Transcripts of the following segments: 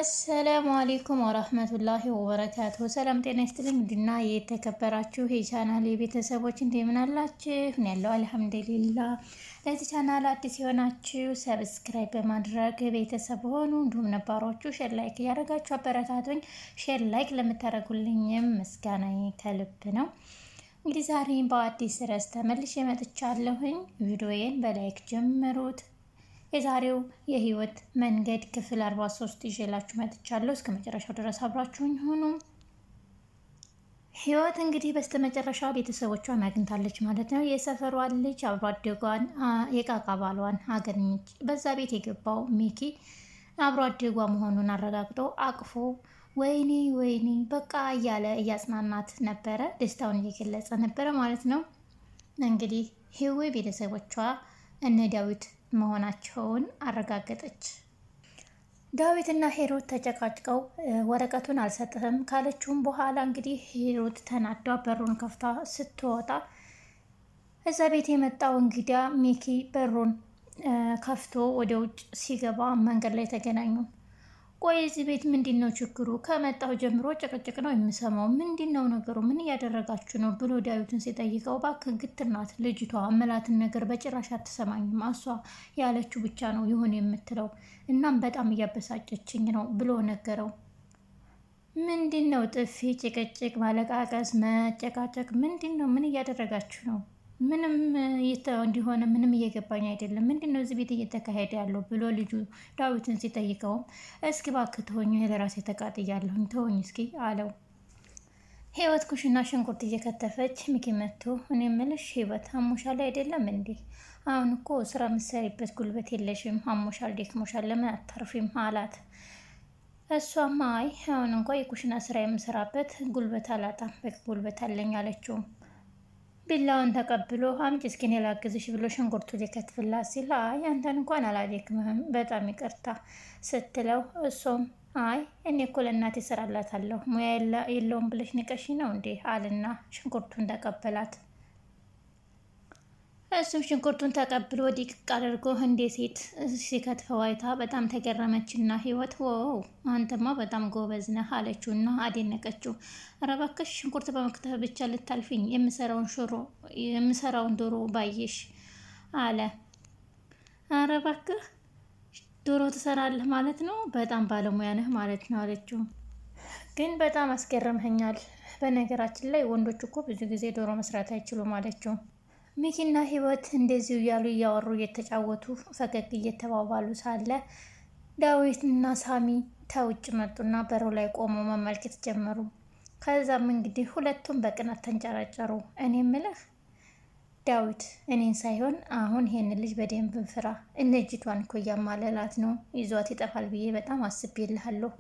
አሰላሙ አሌይኩም ወረህመቱላሂ ወበረካቱሁ። ሰላም ጤና ይስጥልኝ። ውድና የተከበራችሁ የቻናል ቤተሰቦች እንደምን አላችሁ? እኔ ያለው አልሐምዱሊላህ። ለዚህ ቻናል አዲስ የሆናችሁ ሰብስክራይብ በማድረግ ቤተሰብ ሆኑ። እንዲሁም ነባሮቹ ሼር ላይክ እያደረጋችሁ አበረታቱኝ። ሼር ላይክ ለምታደርጉልኝም ምስጋናዬ ከልብ ነው። እንግዲህ ዛሬም በአዲስ ርዕስ ተመልሼ መጥቻለሁኝ። ቪዲዮዬን በላይክ ጀምሩት። የዛሬው የህይወት መንገድ ክፍል 43 ይዤላችሁ መጥቻለሁ። እስከ መጨረሻው ድረስ አብራችሁኝ ሆኑ። ህይወት እንግዲህ በስተመጨረሻ ቤተሰቦቿን አግኝታለች ማለት ነው። የሰፈሯን ልጅ አብሮ አደጓን የቃቃ ባሏን አገኘች። በዛ ቤት የገባው ሚኪ አብሮ አደጓ መሆኑን አረጋግጦ አቅፎ ወይኔ ወይኔ በቃ እያለ እያጽናናት ነበረ። ደስታውን እየገለጸ ነበረ ማለት ነው። እንግዲህ ህይወ ቤተሰቦቿ እነ ዳዊት መሆናቸውን አረጋገጠች። ዳዊትና ሄሮት ተጨቃጭቀው ወረቀቱን አልሰጥህም ካለችውም በኋላ እንግዲህ ሄሮት ተናዳ በሩን ከፍታ ስትወጣ እዛ ቤት የመጣው እንግዳ ሚኪ በሩን ከፍቶ ወደ ውጭ ሲገባ መንገድ ላይ ተገናኙ። ቆይ እዚህ ቤት ምንድን ነው ችግሩ? ከመጣሁ ጀምሮ ጭቅጭቅ ነው የምሰማው። ምንድን ነው ነገሩ? ምን እያደረጋችሁ ነው ብሎ ዳዊትን ሲጠይቀው እባክህ ግትር ናት ልጅቷ፣ እምላትን ነገር በጭራሽ አትሰማኝም። እሷ ያለችው ብቻ ነው ይሁን የምትለው። እናም በጣም እያበሳጨችኝ ነው ብሎ ነገረው። ምንድን ነው ጥፊ፣ ጭቅጭቅ፣ ማለቃቀስ፣ መጨቃጨቅ ምንድን ነው? ምን እያደረጋችሁ ነው? ምንም እንዲሆነ ምንም እየገባኝ አይደለም። ምንድን ነው እዚህ ቤት እየተካሄደ ያለው ብሎ ልጁ ዳዊትን ሲጠይቀውም እስኪ እባክህ ተወኝ፣ ለራሴ ተቃጥያለሁኝ ተወኝ እስኪ አለው። ህይወት ኩሽና ሽንኩርት እየከተፈች ሚኪ መጥቶ እኔ የምልሽ ህይወት አሞሻል አይደለም እንዴ? አሁን እኮ ስራ የምትሰሪበት ጉልበት የለሽም፣ አሞሻል፣ ደክሞሻል፣ ለምን አታርፊም አላት። እሷም አይ አሁን እንኳ የኩሽና ስራ የምሰራበት ጉልበት አላጣም፣ በቃ ጉልበት አለኝ አለችው። ቢላውን ተቀብሎ አምጪ እስኪ እኔ ላግዝሽ ብሎ ሽንኩርቱ ሊከትፍላት ሲል አይ አንተን እንኳን አላደክምህም በጣም ይቅርታ ስትለው እሱም አይ እኔ እኮ ለእናቴ እሰራላታለሁ ሙያ የለውም ብለሽ ንቀሽ ነው እንዴ አልና ሽንኩርቱን ተቀበላት። እሱም ሽንኩርቱን ተቀብሎ ዲቅቅ አድርጎ እንደ ሴት ሲከትፈው አይታ በጣም ተገረመችና ህይወት ወው አንተማ በጣም ጎበዝ ነህ አለችውና አደነቀችው። ኧረ እባክሽ ሽንኩርት በመክተፍ ብቻ ልታልፊኝ የምሰራውን ዶሮ ባየሽ አለ። ኧረ እባክህ ዶሮ ትሰራለህ ማለት ነው? በጣም ባለሙያ ነህ ማለት ነው አለችው። ግን በጣም አስገርመኛል። በነገራችን ላይ ወንዶች እኮ ብዙ ጊዜ ዶሮ መስራት አይችሉም አለችው። ሚኪና ህይወት እንደዚሁ እያሉ እያወሩ እየተጫወቱ ፈገግ እየተባባሉ ሳለ ዳዊትና ሳሚ ተውጭ መጡና በሩ ላይ ቆመው መመልከት ጀመሩ። ከዛም እንግዲህ ሁለቱም በቅናት ተንጨረጨሩ። እኔ ምልህ ዳዊት እኔን ሳይሆን አሁን ይሄን ልጅ በደንብ ፍራ፣ እነጅቷን እኮ እያማለላት ነው፣ ይዟት ይጠፋል ብዬ በጣም አስቤልሃለሁ፣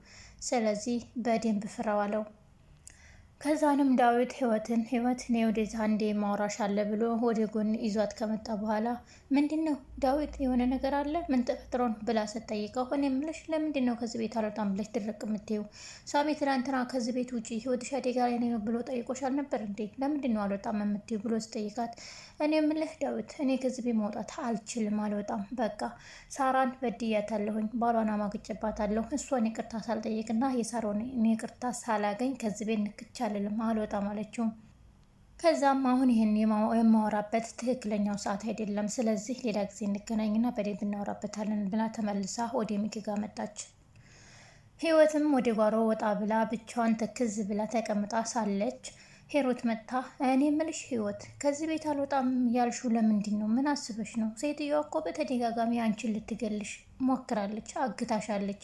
ስለዚህ በደንብ ፍራው አለው። ከዛንም ዳዊት ህይወት እኔ ወደዛ አንዴ ማውራሽ አለ ብሎ ወደ ጎን ይዟት ከመጣ በኋላ ምንድን ነው ዳዊት የሆነ ነገር አለ ምን ተፈጥሮ ነው ብላ ስትጠይቀው እኔ የምልሽ ለምንድን ነው ከዚህ ቤት አልወጣም ብለሽ ድርቅ የምትይው? ሳሚ ትናንትና ከዚህ ቤት ውጪ ህይወትሽ አደጋ ላይ ነው ብሎ ጠይቆሽ አልነበር እንዴ? ለምንድን ነው አልወጣም የምትይው ብሎ ስጠይቃት እኔ የምልህ ዳዊት እኔ ከዚህ ቤት መውጣት አልችልም፣ አልወጣም፣ በቃ ሳራን በድያታለሁኝ፣ ባሏን አማግጬባታለሁ፣ እሷን ይቅርታ ሳልጠይቅና የሳሮን ይቅርታ ሳላገኝ ከዚህ ቤት ንክቻ አልወጣም አለችው። ከዛም አሁን ይህን የማወራበት ትክክለኛው ሰዓት አይደለም፣ ስለዚህ ሌላ ጊዜ እንገናኝና በደንብ እናወራበታለን ብላ ተመልሳ ወደ ሚኪ ጋር መጣች። ህይወትም ወደ ጓሮ ወጣ ብላ ብቻዋን ተክዝ ብላ ተቀምጣ ሳለች ሄሮት መጣ። እኔ የምልሽ ህይወት ከዚህ ቤት አልወጣም ያልሽው ለምንድን ነው? ምን አስበሽ ነው? ሴትዮዋ እኮ በተደጋጋሚ አንቺን ልትገልሽ ሞክራለች፣ አግታሻለች፣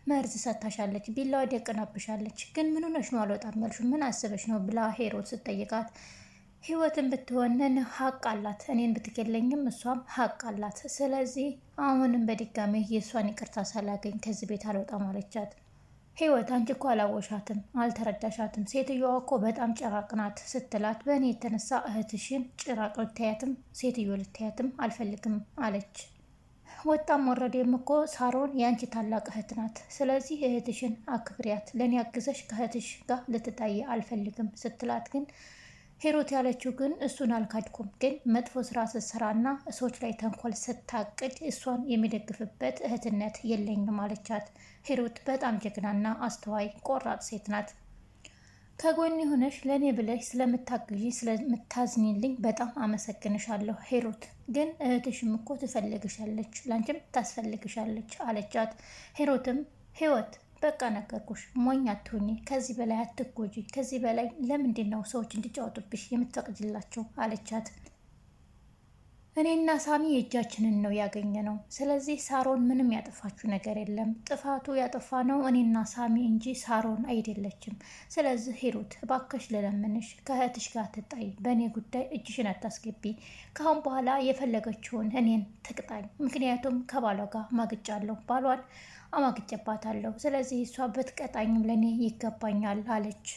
መርዝ ሰታሻለች፣ ቢላዋ ደቅናብሻለች። ግን ምን ሆነሽ ነው አልወጣም ያልሽው? ምን አስበሽ ነው ብላ ሄሮት ስትጠይቃት ህይወትን ብትሆንን ሀቅ አላት፣ እኔን ብትገለኝም እሷም ሀቅ አላት። ስለዚህ አሁንም በድጋሚ የእሷን ይቅርታ ሳላገኝ ከዚህ ቤት አልወጣም አለቻት። ህይወት አንቺ እኮ አላወሻትም፣ አልተረዳሻትም፣ ሴትዮዋ እኮ በጣም ጭራቅ ናት ስትላት በእኔ የተነሳ እህትሽን ጭራቅ ልታያትም ሴትዮ ልታያትም አልፈልግም አለች። ወጣም ወረደም እኮ ሳሮን የአንቺ ታላቅ እህት ናት። ስለዚህ እህትሽን አክብሪያት፣ ለእኔ አግዘሽ ከእህትሽ ጋር ልትታይ አልፈልግም ስትላት ግን ሂሩት ያለችው ግን እሱን አልካድኩም፣ ግን መጥፎ ስራ ስትሰራና ሰዎች ላይ ተንኮል ስታቅድ እሷን የሚደግፍበት እህትነት የለኝም አለቻት። ሂሩት በጣም ጀግናና አስተዋይ ቆራጥ ሴት ናት። ከጎን ሆነሽ ለእኔ ብለሽ ስለምታግዢ ስለምታዝኒልኝ በጣም አመሰግንሻለሁ ሂሩት፣ ግን እህትሽም እኮ ትፈልግሻለች፣ ላንቺም ታስፈልግሻለች አለቻት። ሂሩትም ህይወት በቃ ነገርኩሽ፣ ሞኝ አትሁኚ፣ ከዚህ በላይ አትጎጂ፣ ከዚህ በላይ ለምንድን ነው ሰዎች እንዲጫወቱብሽ የምትፈቅጅላቸው አለቻት። እኔና ሳሚ የእጃችንን ነው ያገኘ ነው። ስለዚህ ሳሮን ምንም ያጠፋችው ነገር የለም። ጥፋቱ ያጠፋ ነው እኔና ሳሚ እንጂ ሳሮን አይደለችም። ስለዚህ ሂሩት እባክሽ ልለምንሽ፣ ከእህትሽ ጋር ትጣይ፣ በእኔ ጉዳይ እጅሽን አታስገቢ። ከአሁን በኋላ የፈለገችውን እኔን ትቅጣኝ። ምክንያቱም ከባሏ ጋር ማግጫለሁ፣ ባሏን አማግጨባታለሁ። ስለዚህ እሷ ብትቀጣኝም ለእኔ ይገባኛል አለች።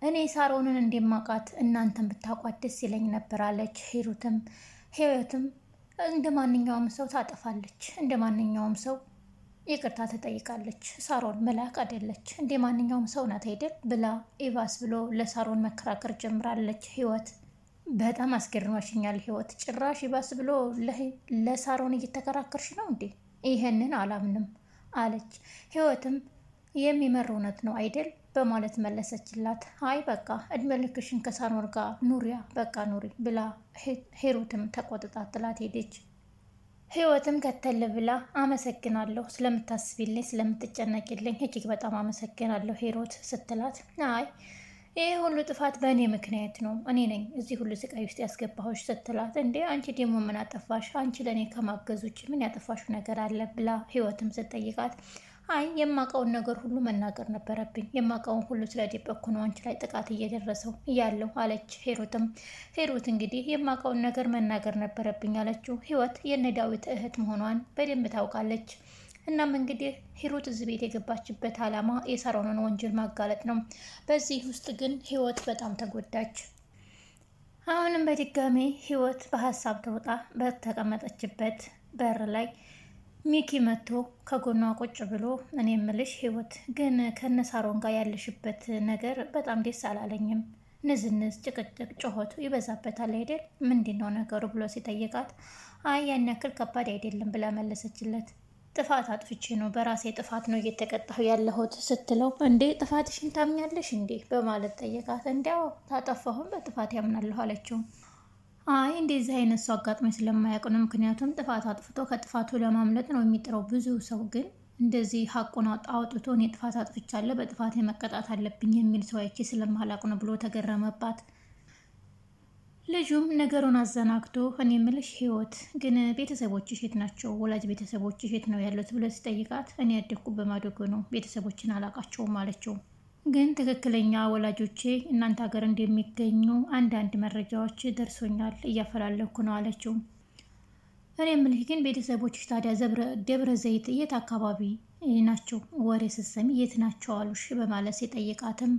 እኔ ሳሮንን እንደማውቃት እናንተን ብታውቋት ደስ ይለኝ ነበር አለች ሂሩትም። ህይወትም እንደ ማንኛውም ሰው ታጠፋለች፣ እንደ ማንኛውም ሰው ይቅርታ ትጠይቃለች። ሳሮን መልአክ አይደለች፣ እንደ ማንኛውም ሰው ናት አይደል ብላ ኢቫስ ብሎ ለሳሮን መከራከር ጀምራለች። ህይወት በጣም አስገርማሽኛል ህይወት፣ ጭራሽ ኢቫስ ብሎ ለሳሮን እየተከራከርሽ ነው እንዴ? ይሄንን አላምንም አለች። ህይወትም የሚመር እውነት ነው አይደል በማለት መለሰችላት። አይ በቃ እድሜ ልክሽን ከሳሮን ጋር ኑሪያ፣ በቃ ኑሪ ብላ ሂሩትም ተቆጥጣ ጥላት ሄደች። ህይወትም ከተል ብላ አመሰግናለሁ ስለምታስቢልኝ ስለምትጨነቂልኝ እጅግ በጣም አመሰግናለሁ ሂሩት ስትላት፣ አይ ይህ ሁሉ ጥፋት በእኔ ምክንያት ነው፣ እኔ ነኝ እዚህ ሁሉ ስቃይ ውስጥ ያስገባሁሽ ስትላት፣ እንዴ አንቺ ደግሞ ምን አጠፋሽ? አንቺ ለእኔ ከማገዝ ውጭ ምን ያጠፋሽው ነገር አለ ብላ ህይወትም ስትጠይቃት፣ አይ የማውቀውን ነገር ሁሉ መናገር ነበረብኝ፣ የማውቀውን ሁሉ ስለደበቅኩ ነው አንቺ ላይ ጥቃት እየደረሰው እያለሁ አለች ሂሩትም። ሂሩት እንግዲህ የማውቀውን ነገር መናገር ነበረብኝ አለችው። ህይወት የነ ዳዊት እህት መሆኗን በደንብ ታውቃለች። እናም እንግዲህ ሂሩት እዚህ ቤት የገባችበት ዓላማ የሳሮንን ወንጀል ማጋለጥ ነው። በዚህ ውስጥ ግን ህይወት በጣም ተጎዳች። አሁንም በድጋሚ ህይወት በሀሳብ ተውጣ በተቀመጠችበት በር ላይ ሚኪ መጥቶ ከጎኗ ቁጭ ብሎ፣ እኔ የምልሽ ህይወት ግን ከነ ሳሮን ጋር ያለሽበት ነገር በጣም ደስ አላለኝም። ንዝንዝ፣ ጭቅጭቅ፣ ጩኸቱ ይበዛበታል አይደል? ምንድን ነው ነገሩ ብሎ ሲጠይቃት፣ አይ ያን ያክል ከባድ አይደለም ብላ መለሰችለት። ጥፋት አጥፍቼ ነው በራሴ ጥፋት ነው እየተቀጣሁ ያለሁት ስትለው፣ እንዴ ጥፋትሽን ታምኛለሽ እንዴ በማለት ጠየቃት። እንዲያው ታጠፋሁን በጥፋት ያምናለሁ አለችው። አይ እንደዚህ አይነት ሰው አጋጥሞኝ ስለማያውቅ ነው። ምክንያቱም ጥፋት አጥፍቶ ከጥፋቱ ለማምለጥ ነው የሚጥረው ብዙ ሰው፣ ግን እንደዚህ ሀቁን አውጥቶ እኔ ጥፋት አጥፍቻለሁ በጥፋት መቀጣት አለብኝ የሚል ሰው አይቼ ስለማላውቅ ነው ብሎ ተገረመባት። ልጁም ነገሩን አዘናግቶ እኔ የምልሽ ህይወት ግን ቤተሰቦችሽ የት ናቸው? ወላጅ ቤተሰቦችሽ የት ነው ያሉት ብሎ ሲጠይቃት፣ እኔ ያደግኩ በማደጎ ነው፣ ቤተሰቦችን አላቃቸውም አለችው። ግን ትክክለኛ ወላጆቼ እናንተ ሀገር እንደሚገኙ አንዳንድ መረጃዎች ደርሶኛል፣ እያፈላለኩ ነው አለችው። እኔ የምልሽ ግን ቤተሰቦችሽ ታዲያ ደብረ ዘይት የት አካባቢ ናቸው? ወሬ ስትሰሚ የት ናቸው አሉሽ? በማለት ሲጠይቃትም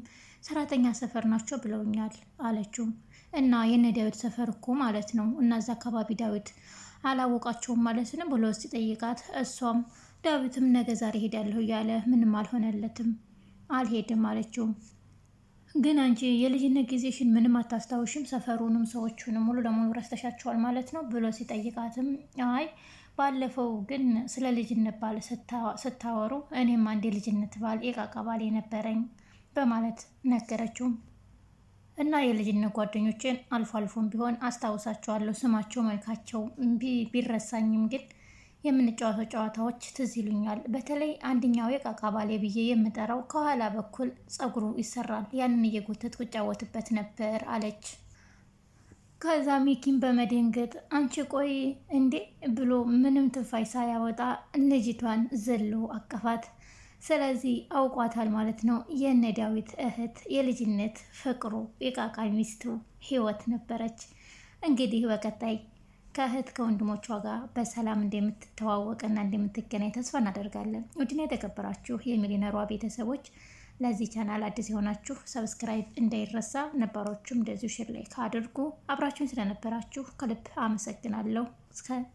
ሰራተኛ ሰፈር ናቸው ብለውኛል አለችው። እና የነ ዳዊት ሰፈር እኮ ማለት ነው፣ እና እዛ አካባቢ ዳዊት አላወቃቸውም ማለት ነው ብሎ ሲጠይቃት፣ እሷም ዳዊትም ነገ ዛሬ ሄዳለሁ እያለ ምንም አልሆነለትም አልሄድም አለችው። ግን አንቺ የልጅነት ጊዜሽን ምንም አታስታውሽም? ሰፈሩንም ሰዎቹንም ሙሉ ለሙሉ ረስተሻቸዋል ማለት ነው ብሎ ሲጠይቃትም፣ አይ ባለፈው ግን ስለ ልጅነት ባል ስታወሩ እኔም አንድ የልጅነት ባል የቃቃ ባል የነበረኝ በማለት ነገረችው። እና የልጅነት ጓደኞችን አልፎ አልፎም ቢሆን አስታውሳቸዋለሁ፣ ስማቸው መልካቸው ቢረሳኝም ግን የምንጫወተው ጨዋታዎች ትዝ ይሉኛል። በተለይ አንደኛው የቃቃ ባሌ ብዬ የምጠራው ከኋላ በኩል ፀጉሩ ይሰራል፣ ያንን እየጎተትኩ እጫወትበት ነበር አለች። ከዛ ሚኪን በመደንገጥ አንቺ ቆይ እንዴ ብሎ ምንም ትንፋሽ ሳያወጣ ልጅቷን ዘሎ አቀፋት። ስለዚህ አውቋታል ማለት ነው። የነ ዳዊት እህት የልጅነት ፍቅሩ የቃቃ ሚስቱ ህይወት ነበረች። እንግዲህ በቀጣይ ከእህት ከወንድሞቿ ጋር በሰላም እንደምትተዋወቅና እንደምትገናኝ ተስፋ እናደርጋለን። ውድና የተከበራችሁ የሚሊነሯ ቤተሰቦች ለዚህ ቻናል አዲስ የሆናችሁ ሰብስክራይብ እንዳይረሳ፣ ነባሮቹም እንደዚሁ ሼር ላይክ አድርጉ። አብራችሁን ስለነበራችሁ ከልብ አመሰግናለሁ።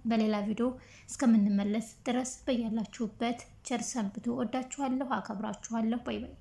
በሌላ ቪዲዮ እስከምንመለስ ድረስ በያላችሁበት ቸር ሰንብቱ። ወዳችኋለሁ፣ አከብራችኋለሁ። ባይ ባይ።